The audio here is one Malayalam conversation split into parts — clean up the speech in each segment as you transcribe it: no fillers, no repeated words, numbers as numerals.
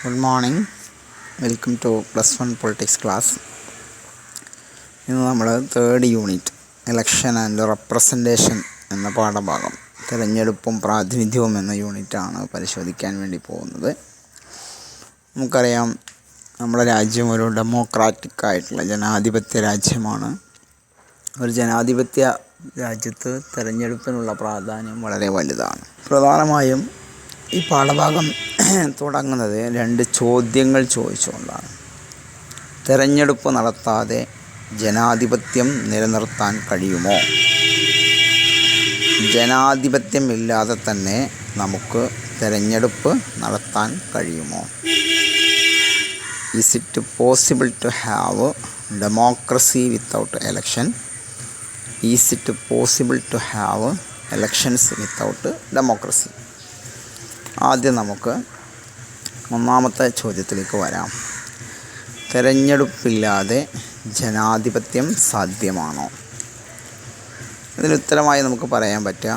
Good morning. Welcome to +1 Politics class. ഇന്ന് നമ്മൾ third unit election and representation എന്ന പാഠഭാഗം തിരഞ്ഞെടുപ്പും പ്രാതിനിധ്യവും എന്ന യൂണിറ്റാണ് പരിശോധിക്കാൻ വേണ്ടി പോകുന്നത്. നമുക്കറിയാം, നമ്മുടെ രാജ്യം ഒരു ഡെമോക്രാറ്റിക് ആയിട്ടുള്ള ജനാധിപത്യ രാജ്യമാണ്. ഒരു ജനാധിപത്യ രാജ്യത്ത് തിരഞ്ഞെടുപ്പിനുള്ള പ്രാധാന്യം വളരെ വലുതാണ്. പ്രധാനമായും ഈ പാഠഭാഗം തുടങ്ങുന്നത് 2 ചോദ്യങ്ങൾ ചോദിച്ചുകൊണ്ടാണ്. തിരഞ്ഞെടുപ്പ് നടത്താതെ ജനാധിപത്യം നിലനിർത്താൻ കഴിയുമോ? ജനാധിപത്യം ഇല്ലാതെ തന്നെ നമുക്ക് തിരഞ്ഞെടുപ്പ് നടത്താൻ കഴിയുമോ? Is it possible to have democracy without election? Is it possible to have elections without democracy? ആദ്യം നമുക്ക് ഒന്നാമത്തെ ചോദ്യത്തിലേക്ക് വരാം. തിരഞ്ഞെടുപ്പില്ലാതെ ജനാധിപത്യം സാധ്യമാണോ? ഇതിനുത്തരമായി നമുക്ക് പറയാൻ പറ്റുക,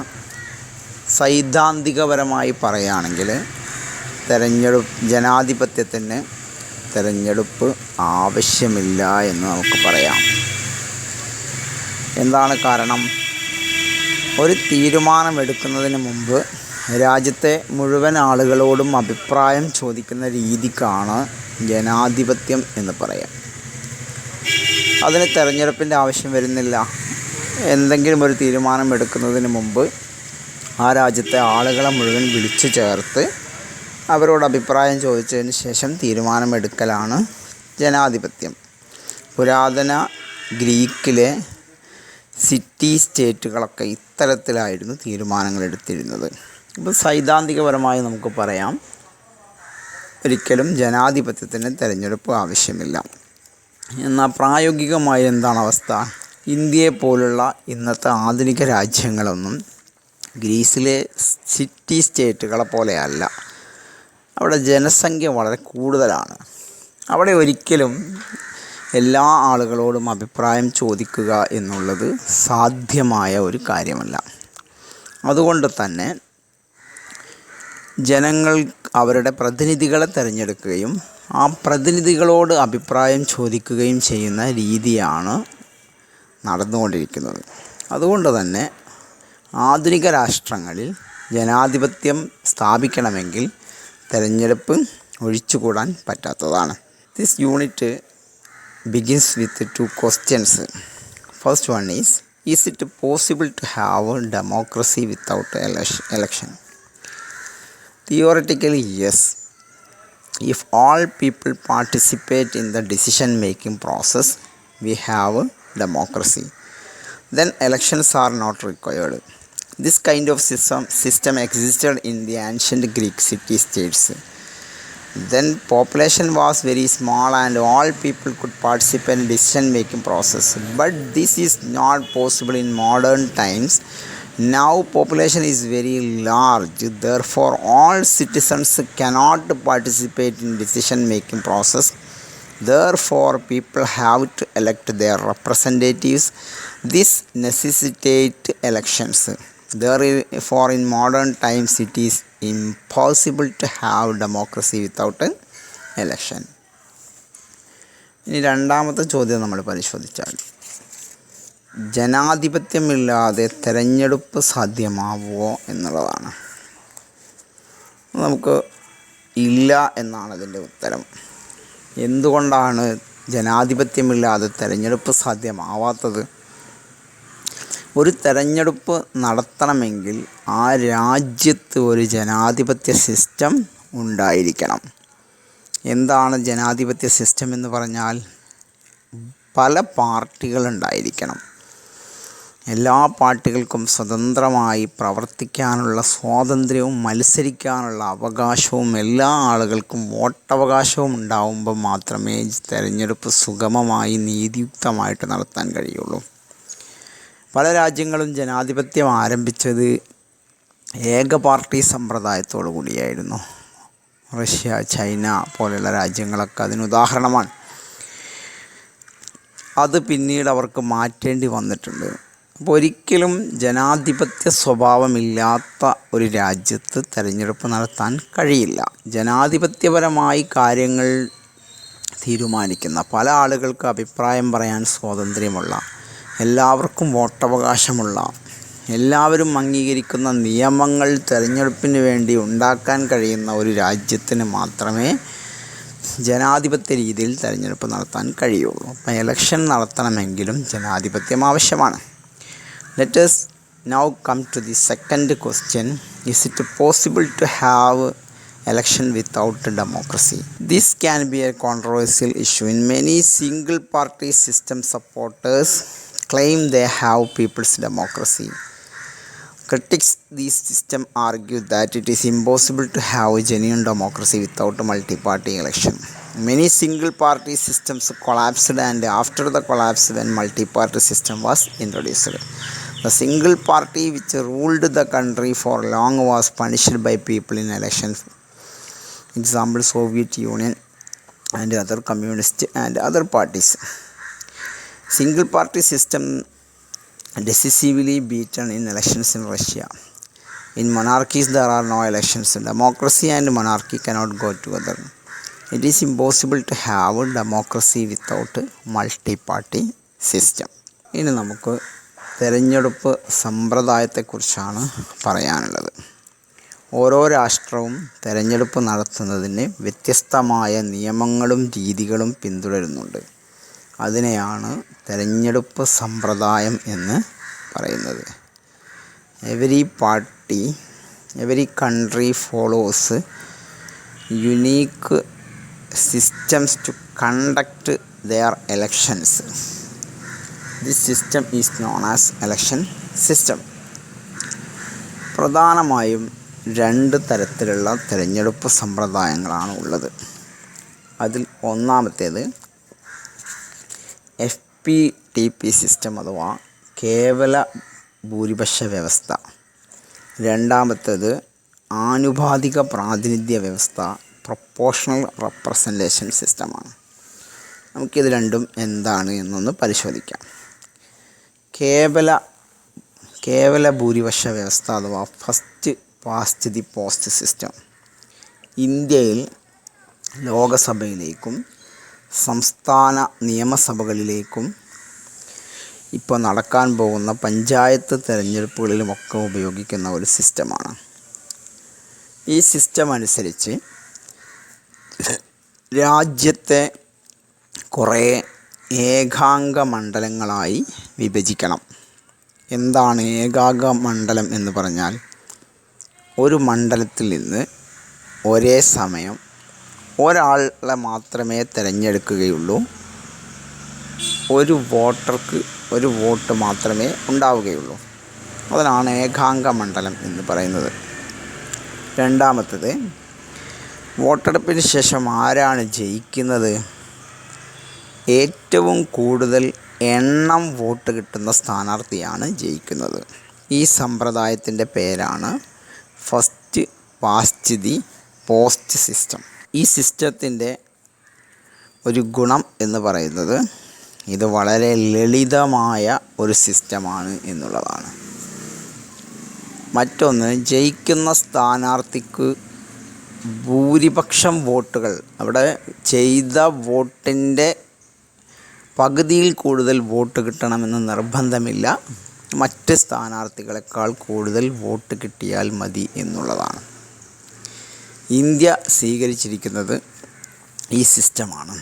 സൈദ്ധാന്തികപരമായി പറയുകയാണെങ്കിൽ ജനാധിപത്യത്തിന് തിരഞ്ഞെടുപ്പ് ആവശ്യമില്ല എന്ന് നമുക്ക് പറയാം. എന്താണ് കാരണം? ഒരു തീരുമാനമെടുക്കുന്നതിന് മുമ്പ് രാജ്യത്തെ മുഴുവൻ ആളുകളോടും അഭിപ്രായം ചോദിക്കുന്ന രീതിക്കാണ് ജനാധിപത്യം എന്ന് പറയാം. അതിന് തിരഞ്ഞെടുപ്പിൻ്റെ ആവശ്യം വരുന്നില്ല. എന്തെങ്കിലും ഒരു തീരുമാനം എടുക്കുന്നതിന് മുമ്പ് ആ രാജ്യത്തെ ആളുകളെ മുഴുവൻ വിളിച്ചു ചേർത്ത് അവരോട് അഭിപ്രായം ചോദിച്ചതിന് ശേഷം തീരുമാനമെടുക്കലാണ് ജനാധിപത്യം. പുരാതന ഗ്രീക്കിലെ സിറ്റി സ്റ്റേറ്റുകളൊക്കെ ഇത്തരത്തിലായിരുന്നു തീരുമാനങ്ങൾ എടുത്തിരുന്നത്. ഇപ്പോൾ സൈദ്ധാന്തികപരമായി നമുക്ക് പറയാം, ഒരിക്കലും ജനാധിപത്യത്തിന് തിരഞ്ഞെടുപ്പ് ആവശ്യമില്ല. എന്നാൽ പ്രായോഗികമായി എന്താണ് അവസ്ഥ? ഇന്ത്യയെ പോലുള്ള ഇന്നത്തെ ആധുനിക രാജ്യങ്ങളൊന്നും ഗ്രീസിലെ സിറ്റി സ്റ്റേറ്റുകളെ പോലെയല്ല. അവിടെ ജനസംഖ്യ വളരെ കൂടുതലാണ്. അവിടെ ഒരിക്കലും എല്ലാ ആളുകളോടും അഭിപ്രായം ചോദിക്കുക എന്നുള്ളത് സാധ്യമായ ഒരു കാര്യമല്ല. അതുകൊണ്ട് തന്നെ ജനങ്ങൾ അവരുടെ പ്രതിനിധികളെ തിരഞ്ഞെടുക്കുകയും ആ പ്രതിനിധികളോട് അഭിപ്രായം ചോദിക്കുകയും ചെയ്യുന്ന രീതിയാണ് നടന്നുകൊണ്ടിരിക്കുന്നത്. അതുകൊണ്ട് തന്നെ ആധുനിക രാഷ്ട്രങ്ങളിൽ ജനാധിപത്യം സ്ഥാപിക്കണമെങ്കിൽ തിരഞ്ഞെടുപ്പ് ഒഴിച്ചുകൂടാൻ പറ്റാത്തതാണ്. This unit begins with 2 questions. First one is it possible to have democracy without election? Theoretically, yes. If all people participate in the decision making process, we have democracy. Then elections are not required. This kind of system existed in the ancient Greek city states. Then population was very small and all people could participate in decision making process. But this is not possible in modern times. Now population is very large. Therefore all citizens cannot participate in decision making process. Therefore people have to elect their representatives. This necessitates elections. Therefore in modern times it is impossible to have democracy without an election. ഇനി രണ്ടാമത്തെ ചോദ്യം നമ്മൾ പരിശോധിച്ചാൽ, ജനാധിപത്യമില്ലാതെ തിരഞ്ഞെടുപ്പ് സാധ്യമാവുമോ എന്നുള്ളതാണ്. നമുക്ക് ഇല്ല എന്നാണ് അതിൻ്റെ ഉത്തരം. എന്തുകൊണ്ടാണ് ജനാധിപത്യമില്ലാതെ തിരഞ്ഞെടുപ്പ് സാധ്യമാവാത്തത്? ഒരു തിരഞ്ഞെടുപ്പ് നടത്തണമെങ്കിൽ ആ രാജ്യത്ത് ഒരു ജനാധിപത്യ സിസ്റ്റം ഉണ്ടായിരിക്കണം. എന്താണ് ജനാധിപത്യ സിസ്റ്റം എന്ന് പറഞ്ഞാൽ? പല പാർട്ടികളുണ്ടായിരിക്കണം. എല്ലാ പാർട്ടികൾക്കും സ്വതന്ത്രമായി പ്രവർത്തിക്കാനുള്ള സ്വാതന്ത്ര്യവും മത്സരിക്കാനുള്ള അവകാശവും എല്ലാ ആളുകൾക്കും വോട്ടവകാശവും ഉണ്ടാവുമ്പോൾ മാത്രമേ തിരഞ്ഞെടുപ്പ് സുഗമമായി നീതിയുക്തമായിട്ട് നടത്താൻ കഴിയുള്ളൂ. പല രാജ്യങ്ങളും ജനാധിപത്യം ആരംഭിച്ചത് ഏക പാർട്ടി സമ്പ്രദായത്തോടു കൂടിയായിരുന്നു. റഷ്യ, ചൈന പോലെയുള്ള രാജ്യങ്ങളൊക്കെ അതിനുദാഹരണമാണ്. അത് പിന്നീട് അവർക്ക് മാറ്റേണ്ടി വന്നിട്ടുണ്ട്. അപ്പോൾ ഒരിക്കലും ജനാധിപത്യ സ്വഭാവമില്ലാത്ത ഒരു രാജ്യത്ത് തിരഞ്ഞെടുപ്പ് നടത്താൻ കഴിയില്ല. ജനാധിപത്യപരമായി കാര്യങ്ങൾ തീരുമാനിക്കുന്ന, പല ആളുകൾക്ക് അഭിപ്രായം പറയാൻ സ്വാതന്ത്ര്യമുള്ള, എല്ലാവർക്കും വോട്ടവകാശമുള്ള, എല്ലാവരും അംഗീകരിക്കുന്ന നിയമങ്ങൾ തിരഞ്ഞെടുപ്പിന് വേണ്ടി ഉണ്ടാക്കാൻ കഴിയുന്ന ഒരു രാജ്യത്തിന് മാത്രമേ ജനാധിപത്യ രീതിയിൽ തിരഞ്ഞെടുപ്പ് നടത്താൻ കഴിയുള്ളൂ. അപ്പം ഇലക്ഷൻ നടത്തണമെങ്കിലും ജനാധിപത്യം ആവശ്യമാണ്. Let us now come to the second question. Is it possible to have election without democracy? This can be a controversial issue. In many single party system supporters claim they have people's democracy. Critics this system argue that it is impossible to have a genuine democracy without a multi-party election. Many single party systems collapsed, and after the collapse when multi-party system was introduced, the single party which ruled the country for long was punished by people in elections. Example, Soviet Union and other communist and other parties. Single party system decisively beaten in elections in Russia. In monarchies there are no elections. Democracy and monarchy cannot go together. It is impossible to have democracy without multi-party system. ഇനി നമുക്ക് തിരഞ്ഞെടുപ്പ് സമ്പ്രദായത്തെക്കുറിച്ചാണ് പറയാനുള്ളത്. ഓരോ രാഷ്ട്രവും തിരഞ്ഞെടുപ്പ് നടത്തുന്നതിന് വ്യത്യസ്തമായ നിയമങ്ങളും രീതികളും പിന്തുടരുന്നുണ്ട്. അതിനെയാണ് തിരഞ്ഞെടുപ്പ് സമ്പ്രദായം എന്ന് പറയുന്നത്. Every country follows unique systems to conduct their elections. This system is known as election system. പ്രധാനമായും 2 തരത്തിലുള്ള തിരഞ്ഞെടുപ്പ് സമ്പ്രദായങ്ങളാണ് ഉള്ളത്. അതിൽ ഒന്നാമത്തേത് FPTP സിസ്റ്റം അഥവാ കേവല ഭൂരിപക്ഷ വ്യവസ്ഥ. രണ്ടാമത്തേത് ആനുപാതിക പ്രാതിനിധ്യ വ്യവസ്ഥ, പ്രൊപ്പോർഷണൽ റെപ്രസെൻറ്റേഷൻ സിസ്റ്റമാണ്. നമുക്കിത് രണ്ടും എന്താണ് എന്നൊന്ന് പരിശോധിക്കാം. കേവല ഭൂരിപക്ഷ വ്യവസ്ഥ അഥവാ first past the post system ഇന്ത്യയിൽ ലോകസഭയിലേക്കും സംസ്ഥാന നിയമസഭകളിലേക്കും ഇപ്പോൾ നടക്കാൻ പോകുന്ന പഞ്ചായത്ത് തിരഞ്ഞെടുപ്പുകളിലുമൊക്കെ ഉപയോഗിക്കുന്ന ഒരു സിസ്റ്റമാണ്. ഈ സിസ്റ്റം അനുസരിച്ച് രാജ്യത്തെ കുറേ ഏകാംഗ മണ്ഡലങ്ങളായി വിഭജിക്കണം. എന്താണ് ഏകാംഗ മണ്ഡലം എന്ന് പറഞ്ഞാൽ? ഒരു മണ്ഡലത്തിൽ നിന്ന് ഒരേ സമയം ഒരാളെ മാത്രമേ തിരഞ്ഞെടുക്കുകയുള്ളൂ. ഒരു വോട്ടർക്ക് ഒരു വോട്ട് മാത്രമേ ഉണ്ടാവുകയുള്ളൂ. അതിനാണ് ഏകാംഗ മണ്ഡലം എന്ന് പറയുന്നത്. രണ്ടാമത്തേത്, വോട്ടെടുപ്പിന് ശേഷം ആരാണ് ജയിക്കുന്നത്? ഏറ്റവും കൂടുതൽ എണ്ണം വോട്ട് കിട്ടുന്ന സ്ഥാനാർത്ഥിയാണ് ജയിക്കുന്നത്. ഈ സമ്പ്രദായത്തിൻ്റെ പേരാണ് first past the post system. ഈ സിസ്റ്റത്തിൻ്റെ ഒരു ഗുണം എന്ന് പറയുന്നത് ഇത് വളരെ ലളിതമായ ഒരു സിസ്റ്റമാണ് എന്നുള്ളതാണ്. മറ്റൊന്ന്, ജയിക്കുന്ന സ്ഥാനാർത്ഥിക്ക് ഭൂരിപക്ഷം വോട്ടുകൾ, അവിടെ ചെയ്ത വോട്ടിൻ്റെ പകുതിയിൽ കൂടുതൽ വോട്ട് കിട്ടണമെന്ന് നിർബന്ധമില്ല. മറ്റ് സ്ഥാനാർത്ഥികളെക്കാൾ കൂടുതൽ വോട്ട് കിട്ടിയാൽ മതി എന്നുള്ളതാണ്. ഇന്ത്യ സ്വീകരിച്ചിരിക്കുന്നത് ഈ സിസ്റ്റമാണ്.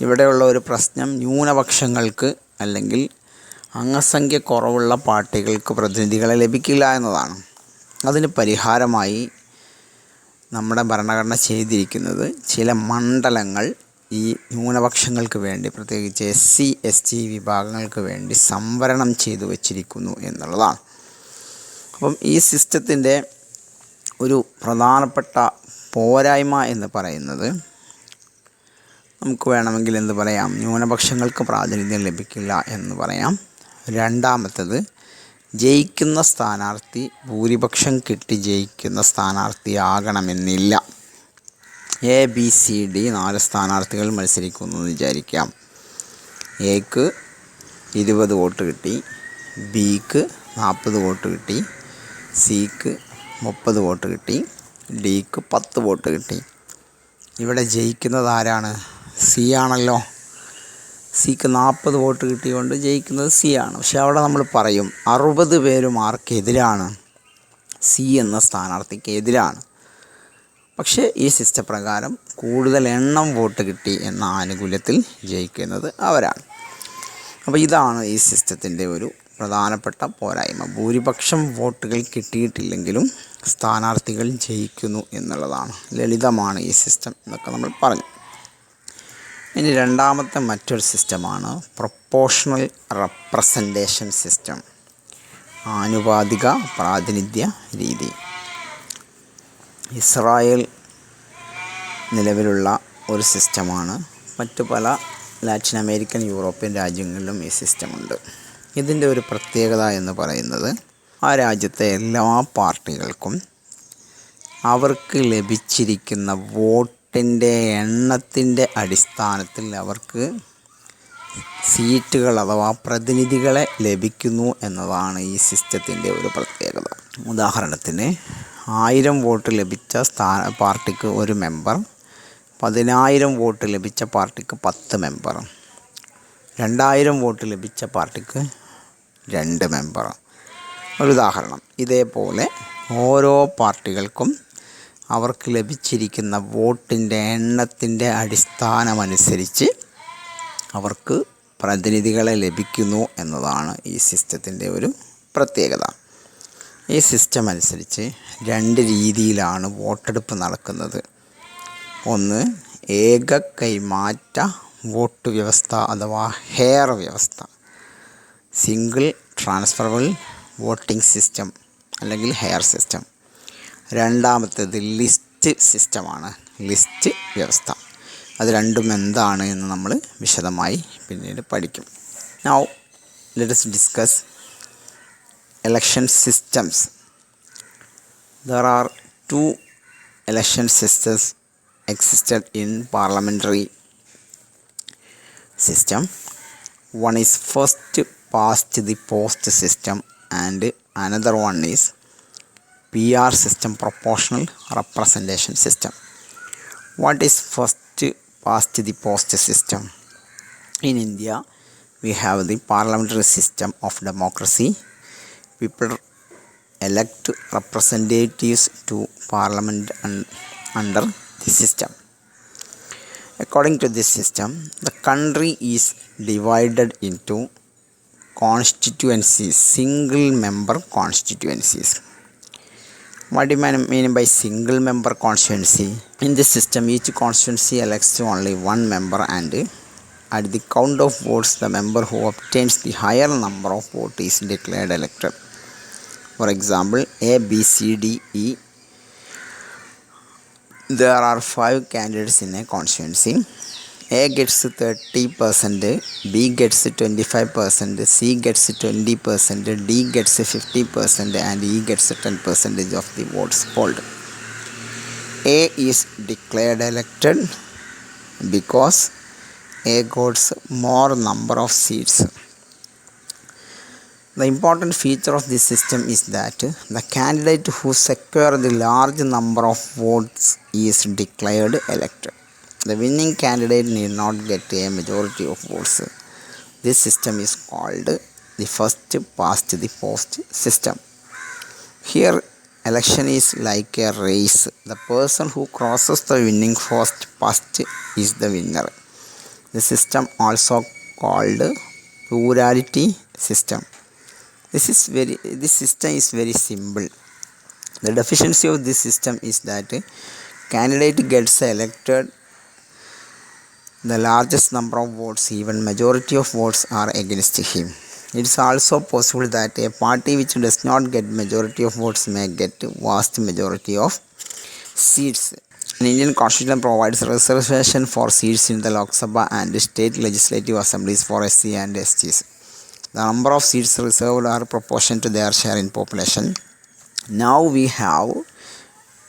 ഇവിടെയുള്ള ഒരു പ്രശ്നം ന്യൂനപക്ഷങ്ങൾക്ക് അല്ലെങ്കിൽ അംഗസംഖ്യ കുറവുള്ള പാർട്ടികൾക്ക് പ്രതിനിധികളെ ലഭിക്കില്ല എന്നതാണ്. അതിന് പരിഹാരമായി നമ്മുടെ ഭരണഘടന ചെയ്തിരിക്കുന്നത് ചില മണ്ഡലങ്ങൾ ഈ ന്യൂനപക്ഷങ്ങൾക്ക് വേണ്ടി, പ്രത്യേകിച്ച് SC ST വിഭാഗങ്ങൾക്ക് വേണ്ടി സംവരണം ചെയ്തു വച്ചിരിക്കുന്നു എന്നുള്ളതാണ്. അപ്പം ഈ സിസ്റ്റത്തിൻ്റെ ഒരു പ്രധാനപ്പെട്ട പോരായ്മ എന്ന് പറയുന്നത്, നമുക്ക് വേണമെങ്കിൽ എന്ത് പറയാം, ന്യൂനപക്ഷങ്ങൾക്ക് പ്രാതിനിധ്യം ലഭിക്കില്ല എന്ന് പറയാം. രണ്ടാമത്തേത്, ജയിക്കുന്ന സ്ഥാനാർത്ഥി ഭൂരിപക്ഷം കിട്ടി ജയിക്കുന്ന സ്ഥാനാർത്ഥിയാകണമെന്നില്ല. ABCD 4 സ്ഥാനാർത്ഥികൾ മത്സരിക്കുന്നു എന്ന് വിചാരിക്കാം. എക്ക് 20 വോട്ട് കിട്ടി, ബിക്ക് 40 വോട്ട് കിട്ടി, സിക്ക് 30 വോട്ട് കിട്ടി, ഡിക്ക് 10 വോട്ട് കിട്ടി. ഇവിടെ ജയിക്കുന്നത് ആരാണ്? സി ആണല്ലോ. സിക്ക് 40 വോട്ട് കിട്ടിയതുകൊണ്ട് ജയിക്കുന്നത് സി ആണ്. പക്ഷെ അവിടെ നമ്മൾ പറയും 60 പേരും ആർക്കെതിരാണ്? സി എന്ന സ്ഥാനാർത്ഥിക്ക് എതിരാണ്. പക്ഷേ ഈ സിസ്റ്റം പ്രകാരം കൂടുതൽ എണ്ണം വോട്ട് കിട്ടി എന്ന ആനുകൂല്യത്തിൽ ജയിക്കുന്നത് അവരാണ്. അപ്പോൾ ഇതാണ് ഈ സിസ്റ്റത്തിൻ്റെ ഒരു പ്രധാനപ്പെട്ട പോരായ്മ. ഭൂരിപക്ഷം വോട്ടുകൾ കിട്ടിയിട്ടില്ലെങ്കിലും സ്ഥാനാർത്ഥികൾ ജയിക്കുന്നു എന്നുള്ളതാണ്. ലളിതമാണ് ഈ സിസ്റ്റം എന്നൊക്കെ നമ്മൾ പറഞ്ഞു. ഇനി രണ്ടാമത്തെ മറ്റൊരു സിസ്റ്റമാണ് പ്രൊപ്പോർഷണൽ റെപ്രസെൻറ്റേഷൻ സിസ്റ്റം, ആനുപാതിക പ്രാതിനിധ്യ രീതി. ഇസ്രായേൽ നിലവിലുള്ള ഒരു സിസ്റ്റമാണ്. മറ്റു പല ലാറ്റിൻ അമേരിക്കൻ, യൂറോപ്യൻ രാജ്യങ്ങളിലും ഈ സിസ്റ്റമുണ്ട്. ഇതിൻ്റെ ഒരു പ്രത്യേകത എന്ന് പറയുന്നത് ആ രാജ്യത്തെ എല്ലാ പാർട്ടികൾക്കും അവർക്ക് ലഭിച്ചിരിക്കുന്ന വോട്ടിൻ്റെ എണ്ണത്തിൻ്റെ അടിസ്ഥാനത്തിൽ അവർക്ക് സീറ്റുകൾ അഥവാ പ്രതിനിധികളെ ലഭിക്കുന്നു എന്നതാണ് ഈ സിസ്റ്റത്തിൻ്റെ ഒരു പ്രത്യേകത. ഉദാഹരണത്തിന് 1000 വോട്ട് ലഭിച്ച പാർട്ടിക്ക് 1 മെമ്പർ, 10,000 വോട്ട് ലഭിച്ച പാർട്ടിക്ക് 10 മെമ്പർ, 2000 വോട്ട് ലഭിച്ച പാർട്ടിക്ക് 2 മെമ്പർ. ഒരു ഉദാഹരണം. ഇതേപോലെ ഓരോ പാർട്ടികൾക്കും അവർക്ക് ലഭിച്ചിരിക്കുന്ന വോട്ടിൻ്റെ എണ്ണത്തിൻ്റെ അടിസ്ഥാനമനുസരിച്ച് അവർക്ക് പ്രതിനിധികളെ ലഭിക്കുന്നു എന്നതാണ് ഈ സിസ്റ്റത്തിൻ്റെ ഒരു പ്രത്യേകത. ഈ സിസ്റ്റം അനുസരിച്ച് 2 രീതിയിലാണ് വോട്ടെടുപ്പ് നടക്കുന്നത്. ഒന്ന്, ഏക കൈമാറ്റ വോട്ട് വ്യവസ്ഥ അഥവാ ഹെയർ വ്യവസ്ഥ, സിംഗിൾ ട്രാൻസ്ഫറബിൾ വോട്ടിംഗ് സിസ്റ്റം അല്ലെങ്കിൽ ഹെയർ സിസ്റ്റം. രണ്ടാമത്തേത് ലിസ്റ്റ് സിസ്റ്റമാണ്, ലിസ്റ്റ് വ്യവസ്ഥ. അത് രണ്ടും എന്താണ് എന്ന് നമ്മൾ വിശദമായി പിന്നീട് പഠിക്കും. Now let us discuss election systems. There are 2 election systems existed in parliamentary system. One is first past the post system and another one is PR system, proportional representation system. What is first past the post system? In India we have the parliamentary system of democracy. People elect representatives to parliament under the system. According to this system, the country is divided into constituencies, single member constituencies. What do you mean by single member constituency? In this system, each constituency elects only one member, and at the count of votes, the member who obtains the higher number of votes is declared elected. For example, A, B, C, D, E. There are 5 candidates in a constituency. A gets 30%, B gets 25%, C gets 20%, D gets 50%, and E gets 10% of the votes polled. A is declared elected because A got more number of seats. The important feature of this system is that the candidate who secures the large number of votes is declared elected. The winning candidate need not get a majority of votes. This system is called the first past the post system. Here, election is like a race. The person who crosses the winning first past is the winner. The system also called plurality system. This system is very simple. The deficiency of this system is that candidate gets elected the largest number of votes, even majority of votes are against him. It is also possible that a party which does not get majority of votes may get vast majority of seats. An Indian constitution provides reservation for seats in the Lok Sabha and state legislative assemblies for SC and STs. The number of seats reserved are proportional to their share in population. Now we have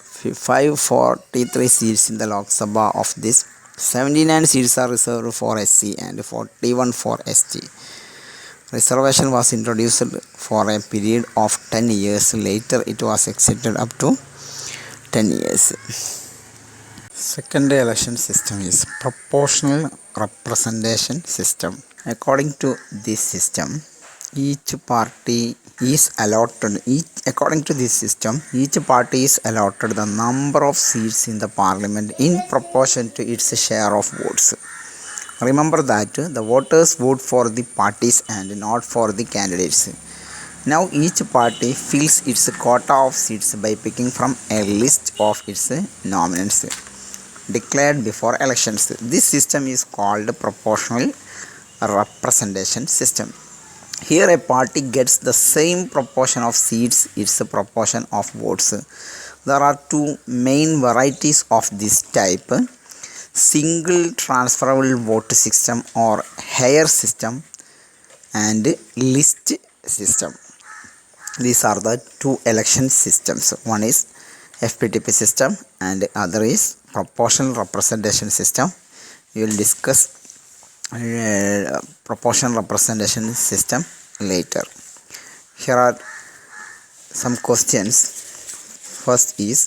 543 seats in the Lok Sabha. Of this, 79 seats are reserved for SC and 41 for ST. Reservation was introduced for a period of 10 years. Later, it was extended up to 10 years. Second election system is proportional representation system. According to this system, each party is allotted the number of seats in the parliament in proportion to its share of votes. Remember that the voters vote for the parties and not for the candidates. Now each party fills its quota of seats by picking from a list of its nominants declared before elections. This system is called proportional representation system. Here a party gets the same proportion of seats its proportion of votes. There are two main varieties of this type: single transferable vote system or Hare system and list system. These are the two election systems. One is FPTP system and other is proportional representation system. We will discuss proportional representation system later. Here are some questions. First is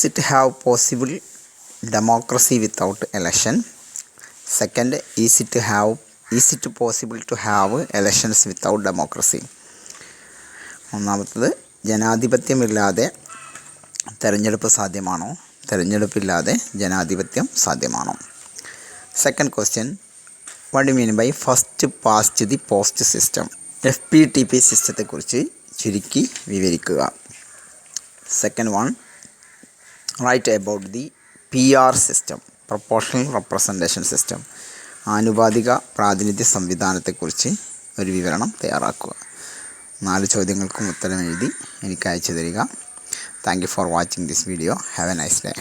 it have possible democracy without election? Second, is it possible to have elections without democracy? ഒന്നാമത്തത്, ജനാധിപത്യമില്ലാതെ തെരഞ്ഞെടുപ്പ് സാധ്യമാണോ? തെരഞ്ഞെടുപ്പില്ലാതെ ജനാധിപത്യം സാധ്യമാണോ? Second question, what do mean by first past the post system? FPTP സിസ്റ്റത്തെക്കുറിച്ച് ചുരുക്കി വിവരിക്കുക. Second one, right about the PR system, proportional representation system. ആനുപാതിക പ്രാതിനിധ്യ സംവിധാനത്തെക്കുറിച്ച് ഒരു വിവരണം തയ്യാറാക്കുക. 4 ചോദ്യങ്ങൾക്കും ഉത്തരം എഴുതി എനിക്ക് അയച്ചു തരിക. Thank you for watching this video. Have A nice day.